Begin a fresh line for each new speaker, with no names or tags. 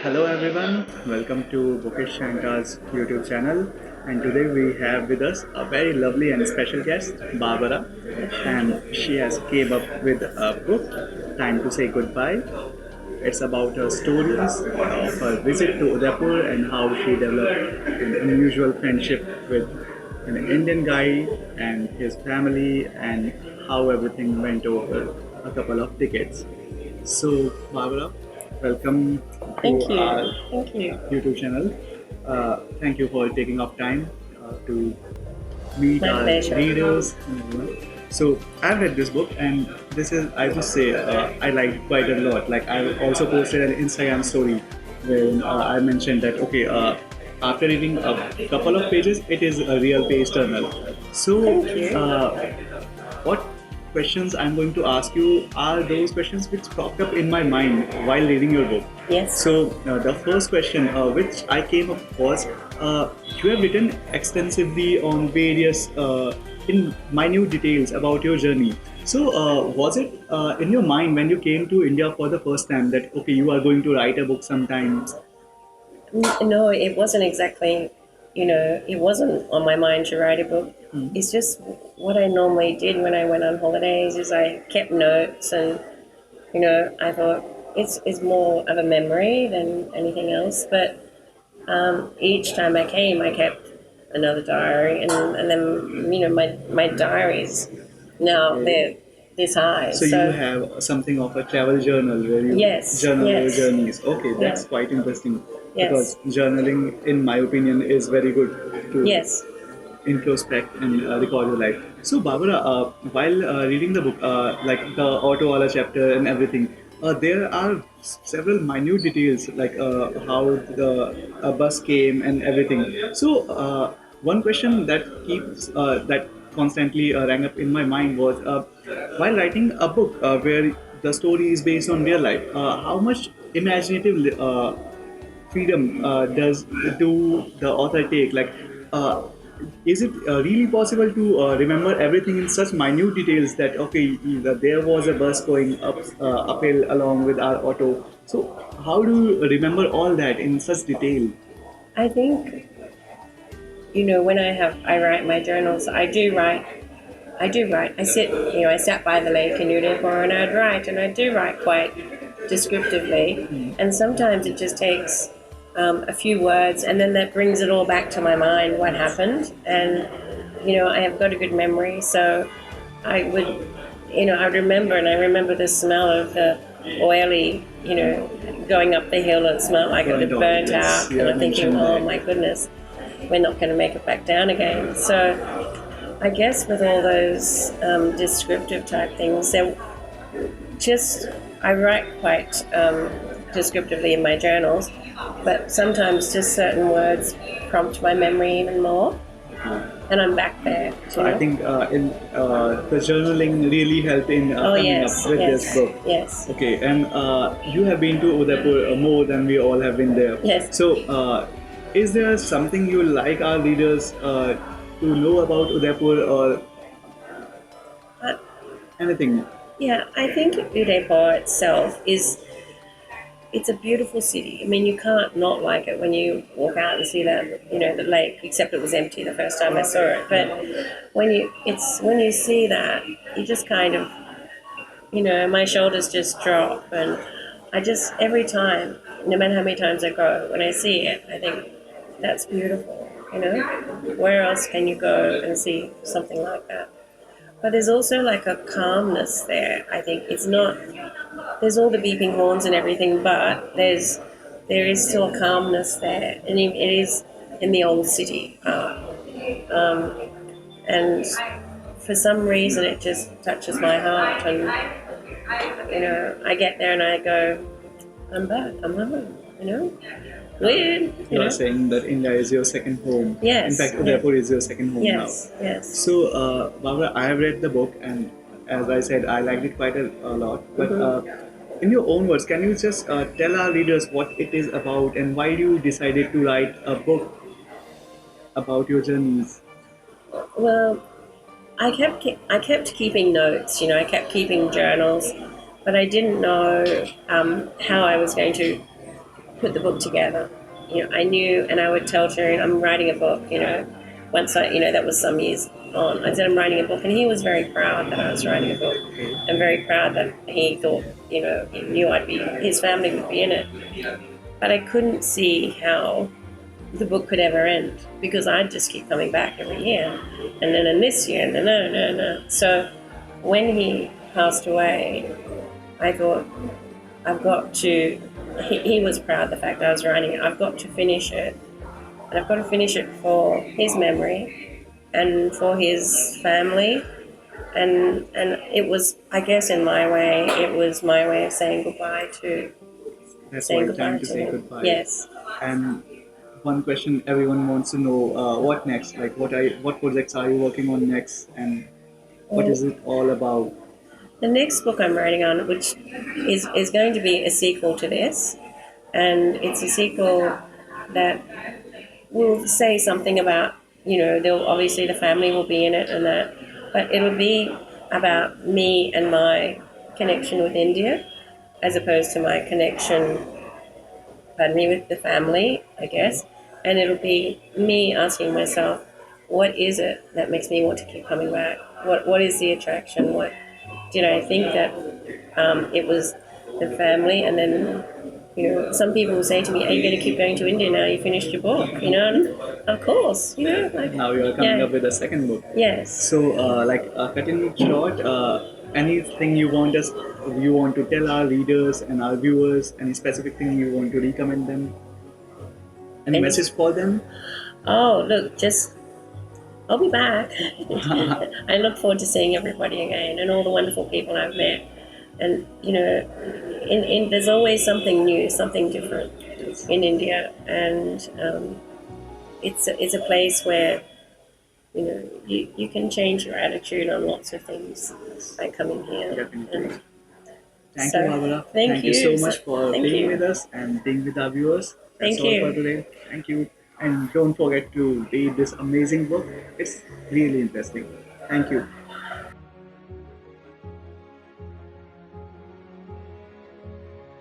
Hello everyone, welcome to Bookish Shanta's YouTube channel. And today we have with us a very lovely and special guest, Barbara. And she has came up with a book, Time to Say Goodbye. It's about her stories of her visit to Udaipur and how she developed an unusual friendship with an Indian guy and his family and how everything went over a couple of decades. So, Barbara, welcome to
Thank you.
our
Thank you.
YouTube channel. Thank you for taking up time to meet
My
our
pleasure.
readers. And everyone. So I've read this book, and this is I must say I liked quite a lot. Like I also posted an Instagram story where I mentioned that okay, after reading a couple of pages, it is a real page turner. So
Thank you.
what questions I'm going to ask you are those questions which popped up in my mind while reading your book.
Yes.
So the first question which I came up was you have written extensively on various in minute details about your journey. So was it in your mind when you came to India for the first time that okay you are going to write a book sometimes?
No, it wasn't exactly, it wasn't on my mind to write a book. It's just what I normally did when I went on holidays is I kept notes and, I thought it's more of a memory than anything else. But each time I came, I kept another diary and then, my diaries now they're this high.
So you
So,
have something of a travel journal where you
yes,
journal your
yes,
journeys. Okay,
yeah,
that's quite interesting because
yes,
journaling, in my opinion, is very good to
yes.
introspect and record your life. So, Barbara, while reading the book, like the auto wala chapter and everything, there are several minute details like how the bus came and everything. So, one question that keeps that constantly rang up in my mind was while writing a book where the story is based on real life, how much imaginative freedom does do the author take? Like, is it really possible to remember everything in such minute details that okay, there was a bus going up uphill along with our auto? So, how do you remember all that in such detail?
I think when I write my journals, I do write. I sat by the lake in Udaipur and I'd write, and I do write quite descriptively. And sometimes it just takes a few words, and then that brings it all back to my mind what happened. And I have got a good memory, so I would, I would remember, and I remember the smell of the oily, going up the hill. It smelled like it had
Burnt
burnt
out, yes,
out,
you
and
have
I'm thinking,
mentioned
oh
that.
my goodness, we're not going to make it back down again. So I guess with all those descriptive type things, they're just I write quite descriptively in my journals, but sometimes just certain words prompt my memory even more, and I'm back there.
So I think in the journaling really helped in
Oh
coming up
yes,
with this
yes,
book.
yes,
Okay, and you have been to Udaipur more than we all have been there.
yes.
So, is there something you like our readers to know about Udaipur or
Uh,
anything?
yeah, I think Udaipur itself is it's a beautiful city. I mean, you can't not like it when you walk out and see that the lake. Except it was empty the first time I saw it. But when you see that, you just kind of my shoulders just drop, and I just every time, no matter how many times I go, when I see it, I think that's beautiful. Where else can you go and see something like that? But there's also like a calmness there. I think it's not. There's all the beeping horns and everything, but there is still a calmness there, and it is in the old city part. And for some reason, it just touches my heart, and I get there and I go, I'm back, I'm home. Weird.
You are saying that India is your second home. In
Yes,
fact,
yes,
Udaipur is your second home now.
yes, yes.
So, Barbara, I have read the book, and as I said, I liked it quite a lot. But in your own words, can you just tell our readers what it is about and why you decided to write a book about your journeys?
Well, I kept keeping notes. I kept keeping journals, but I didn't know how I was going to put the book together. I knew, and I would tell Tarun, I'm writing a book. Once that was some years on. I said I'm writing a book, and he was very proud that I was writing a book,
Okay.
and very proud that he thought, he knew his family would be in it. But I couldn't see how the book could ever end because I'd just keep coming back every year, and then in this year, and then no. So when he passed away, I thought I've got to. He was proud of the fact that I was writing it. I've got to finish it, and I've got to finish it for his memory and for his family. And it was, I guess, in my way, it was my way of saying goodbye to
That's
saying
why time
goodbye
to
to
say
him.
goodbye.
Yes.
And one question everyone wants to know: what next? Like, what projects are you working on next, and what
Well,
is it all about?
the next book I'm writing on, which is going to be a sequel to this, and it's a sequel that will say something about, they'll obviously the family will be in it and that, but it'll be about me and my connection with India, as opposed to my connection, pardon me, with the family, I guess. And it'll be me asking myself, what is it that makes me want to keep coming back? What is the attraction? What did I think that it was the family? And then, some people will say to me, "Are you going to keep going to India now? You finished your book, And of course, like
Now you are coming
yeah,
up with a second book.
yes.
So, cutting it short, anything you want to tell our readers and our viewers, any specific thing you want to recommend them, any
And
message for them?
oh, look, just I'll be back. I look forward to seeing everybody again and all the wonderful people I've met. And there's always something new, something different in India, and it's a place where you can change your attitude on lots of things by coming here.
Definitely.
And
Thank you,
so,
Barbara.
thank
Thank you so
you. So,
much for
thank
being
you.
with us and being with our viewers. That's
Thank
all for
you.
today. Thank you. And don't forget to read this amazing book. It's really interesting. Thank you.